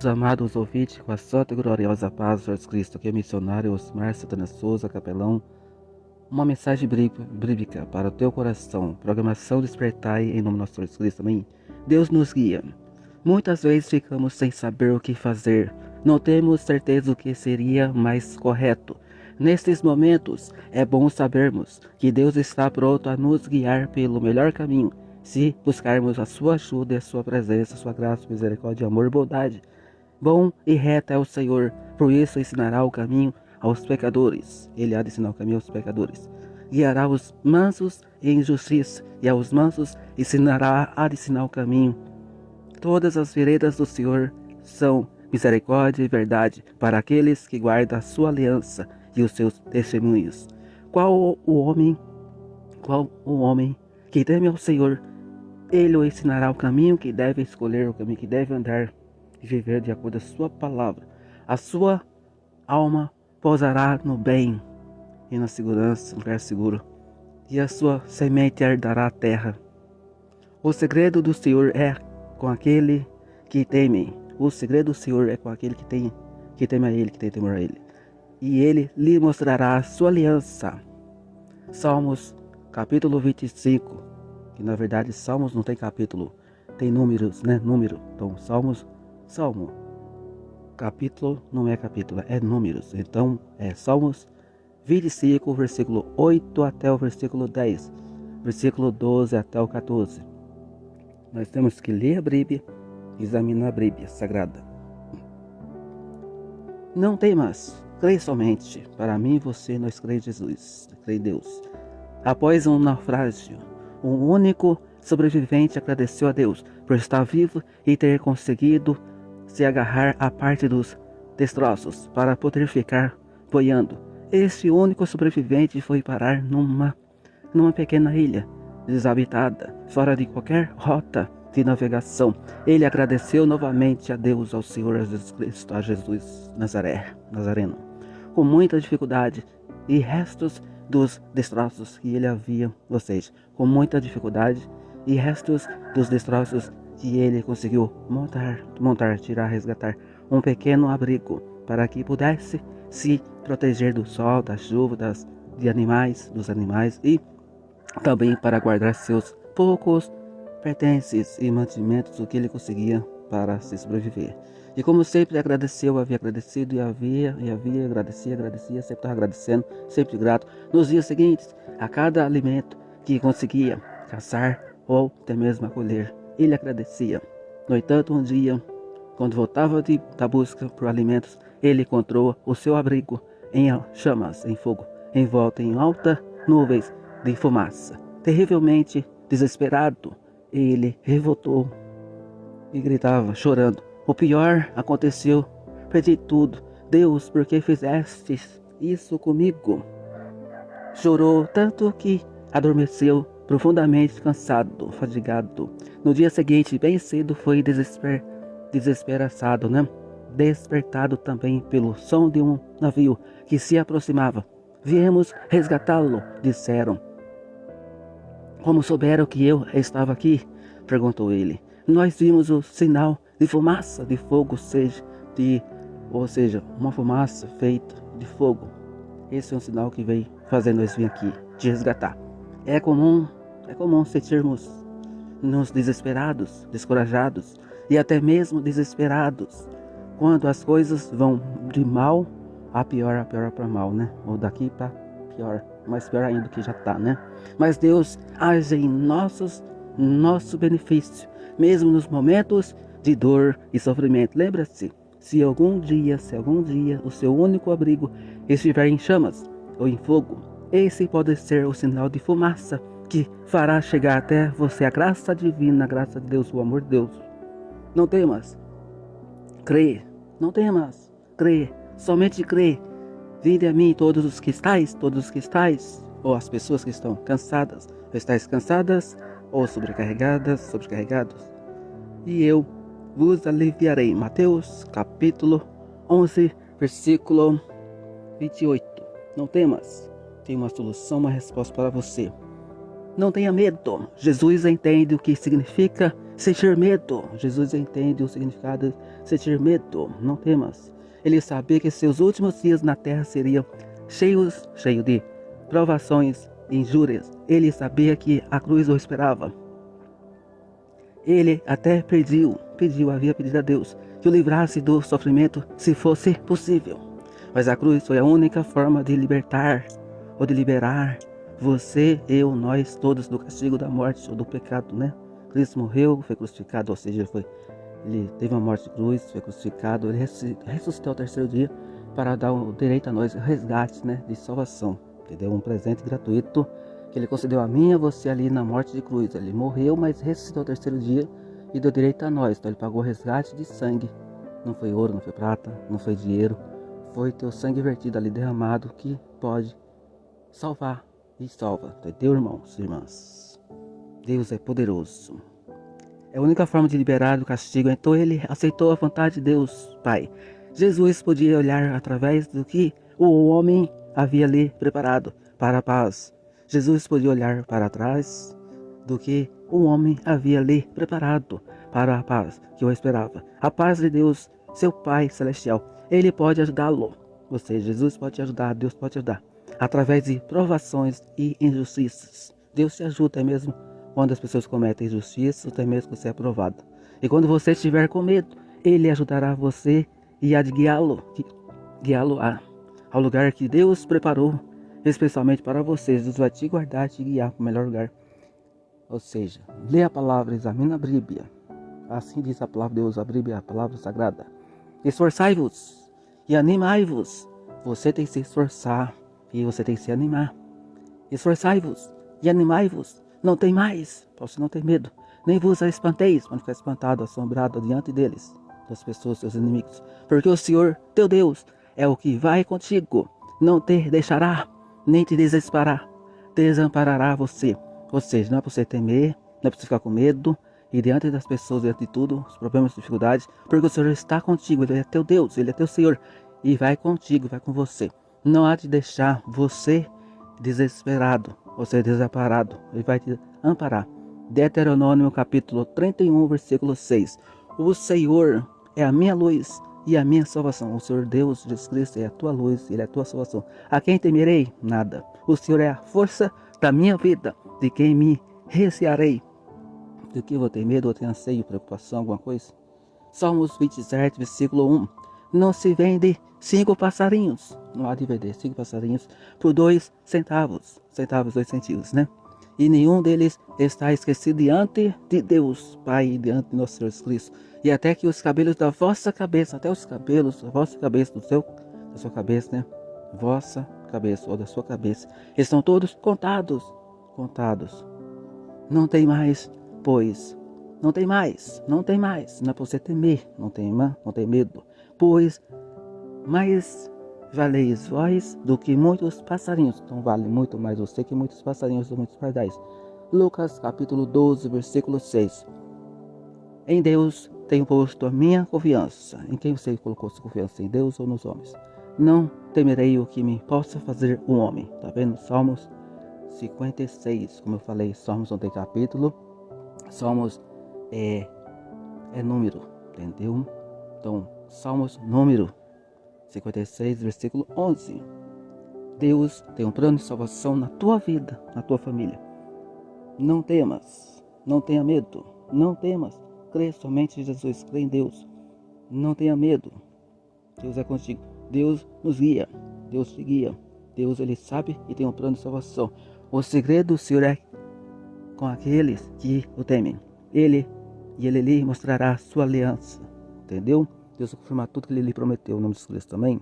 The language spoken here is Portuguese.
Meus amados ouvintes, com a santa e gloriosa paz de Jesus Cristo, que é missionário Osmar Santana Souza, capelão, uma mensagem bíblica para o teu coração, programação Despertai em nome do nosso Senhor Jesus Cristo, amém? Deus nos guia. Muitas vezes ficamos sem saber o que fazer, não temos certeza do que seria mais correto. Nestes momentos, é bom sabermos que Deus está pronto a nos guiar pelo melhor caminho, se buscarmos a sua ajuda e a sua presença, a sua graça, misericórdia, amor e bondade. Bom e reto é o Senhor, por isso ensinará o caminho aos pecadores. Ele há de ensinar o caminho aos pecadores. Guiará os mansos em justiça, e aos mansos há de ensinar o caminho. Todas as veredas do Senhor são misericórdia e verdade para aqueles que guardam a sua aliança e os seus testemunhos. Qual o homem que teme ao Senhor? Ele o ensinará o caminho que deve escolher, o caminho que deve andar e viver de acordo com a sua palavra. A sua alma pousará no bem e na segurança, no lugar seguro, e a sua semente herdará a terra. O segredo do Senhor é com aquele que teme. O segredo do Senhor é com aquele que teme a Ele, que tem temor a Ele. E Ele lhe mostrará a sua aliança. Salmos capítulo 25, que na verdade Salmos não tem capítulo, tem números, né? Número. Então Salmo, capítulo não é capítulo, é números. Então é Salmos 25, versículo 8 até o versículo 10, versículo 12 até o 14. Nós temos que ler a Bíblia, examinar a Bíblia Sagrada. Não temas, crê somente. Para mim, você, nós crê em Jesus, crê em Deus. Após um naufrágio, um único sobrevivente agradeceu a Deus por estar vivo e ter conseguido se agarrar à parte dos destroços para poder ficar boiando. Este único sobrevivente foi parar numa pequena ilha desabitada, fora de qualquer rota de navegação. Ele agradeceu novamente a Deus, ao Senhor Jesus Cristo, a Jesus Nazareno, com muita dificuldade e restos dos destroços que ele havia, ou seja, com muita dificuldade e restos dos destroços que ele conseguiu montar, tirar, resgatar um pequeno abrigo para que pudesse se proteger do sol, da chuva, dos animais e também para guardar seus poucos pertences e mantimentos, o que ele conseguia para se sobreviver. E como sempre havia agradecido e agradecia, sempre estava agradecendo, sempre grato. Nos dias seguintes, a cada alimento que conseguia caçar ou até mesmo colher, ele agradecia. No entanto, um dia, quando voltava da busca por alimentos, ele encontrou o seu abrigo em chamas, em fogo, envolto em altas nuvens de fumaça. Terrivelmente desesperado, ele revoltou e gritava, chorando: "O pior aconteceu, perdi tudo. Deus, por que fizeste isso comigo?" Chorou tanto que adormeceu, profundamente cansado, fadigado. No dia seguinte, bem cedo, foi desesperado, despertado também pelo som de um navio que se aproximava. "Viemos resgatá-lo", disseram. "Como souberam que eu estava aqui?" perguntou ele. "Nós vimos o sinal de fumaça de fogo, ou seja, uma fumaça feita de fogo. Esse é um sinal que veio fazer nós vir aqui te resgatar." É comum sentirmos-nos desesperados, descorajados e até mesmo desesperados quando as coisas vão de mal a pior para mal, Ou daqui para pior, mais pior ainda do que já está, Mas Deus age em nosso benefício, mesmo nos momentos de dor e sofrimento. Lembra-se, se algum dia o seu único abrigo estiver em chamas ou em fogo, esse pode ser o sinal de fumaça que fará chegar até você a graça divina, a graça de Deus, o amor de Deus. Não temas, crê, não temas, crê, somente crê. "Vinde a mim todos os que estáis, ou as pessoas que estão cansadas, ou estáis cansadas, ou sobrecarregados, e eu vos aliviarei." Mateus capítulo 11, versículo 28. Não temas, tem uma solução, uma resposta para você. Não tenha medo. Jesus entende o que significa sentir medo. Jesus entende o significado de sentir medo. Não temas. Ele sabia que seus últimos dias na terra seriam cheios de provações e injúrias. Ele sabia que a cruz o esperava. Ele até havia pedido a Deus que o livrasse do sofrimento se fosse possível. Mas a cruz foi a única forma de libertar ou de liberar você, eu, nós todos do castigo da morte ou do pecado, né? Cristo morreu, foi crucificado, ou seja, ele teve uma morte de cruz, foi crucificado, ele ressuscitou ao terceiro dia para dar o direito a nós, resgate, né, de salvação, entendeu? Um presente gratuito que ele concedeu a mim e a você ali na morte de cruz. Ele morreu, mas ressuscitou ao terceiro dia e deu direito a nós. Então ele pagou resgate de sangue. Não foi ouro, não foi prata, não foi dinheiro. Foi teu sangue vertido ali, derramado, que pode salvar e salva. Entendeu, irmãos e irmãs? Deus é poderoso. É a única forma de liberar do castigo. Então ele aceitou a vontade de Deus, Pai. Jesus podia olhar através do que o homem havia ali preparado para a paz. Jesus podia olhar para trás do que o homem havia ali preparado para a paz que o esperava. A paz de Deus, seu Pai Celestial, Ele pode ajudá-lo. Ou seja, Jesus pode te ajudar, Deus pode te ajudar. Através de provações e injustiças. Deus te ajuda até mesmo quando as pessoas cometem injustiças, até mesmo que você é aprovado. E quando você estiver com medo, Ele ajudará você e há de guiá-lo ao lugar que Deus preparou especialmente para você. Jesus vai te guardar, te guiar para o melhor lugar. Ou seja, lê a palavra, examina a Bíblia. Assim diz a palavra de Deus, a Bíblia, a palavra sagrada. Esforçai-vos e animai-vos. Você tem que se esforçar e você tem que se animar. Esforçai-vos e animai-vos. Não tem mais, para você não ter medo. Nem vos espanteis, para não ficar espantado, assombrado diante deles, das pessoas, seus inimigos. Porque o Senhor, teu Deus, é o que vai contigo. Não te deixará, nem te desamparará você. Ou seja, não é para você temer, não é para você ficar com medo, e diante das pessoas, diante de tudo, os problemas, as dificuldades, porque o Senhor está contigo, Ele é teu Deus, Ele é teu Senhor, e vai contigo, vai com você. Não há de deixar você desesperado, você desamparado, Ele vai te amparar. Deuteronômio capítulo 31, versículo 6. O Senhor é a minha luz e a minha salvação. O Senhor Deus, Jesus Cristo, é a tua luz, Ele é a tua salvação. A quem temerei? Nada. O Senhor é a força da minha vida. De quem me recearei? Do que vou ter medo, ou ter anseio, preocupação, alguma coisa? Salmos 27, versículo 1. Não se vende 5 passarinhos. Não há de vender 5 passarinhos por 2 centavos. 2 centavos, né? E nenhum deles está esquecido diante de Deus, Pai, e diante de nosso Senhor Jesus Cristo. E até que os cabelos da vossa cabeça, até os cabelos da vossa cabeça, da sua cabeça, né? Vossa cabeça, ou da sua cabeça, estão todos contados. Não tem mais, pois, não tem mais, não é para você temer, não tem medo, pois mais valeis vós do que muitos passarinhos. Então vale muito mais você que muitos passarinhos ou muitos pardais. Lucas capítulo 12, versículo 6. Em Deus tenho posto a minha confiança. Em quem você colocou sua confiança? Em Deus ou nos homens? Não temerei o que me possa fazer um homem. Tá vendo? Salmos 56, como eu falei, Salmos não tem capítulo. Salmos é número, entendeu? Então, Salmos número 56, versículo 11. Deus tem um plano de salvação na tua vida, na tua família. Não temas, não tenha medo, não temas. Crê somente em Jesus, crê em Deus. Não tenha medo. Deus é contigo. Deus nos guia, Deus te guia. Deus, Ele sabe e tem um plano de salvação. O segredo do Senhor é com aqueles que o temem. Ele lhe mostrará a sua aliança. Entendeu? Deus vai confirmar tudo que Ele lhe prometeu. Em nome de Jesus também.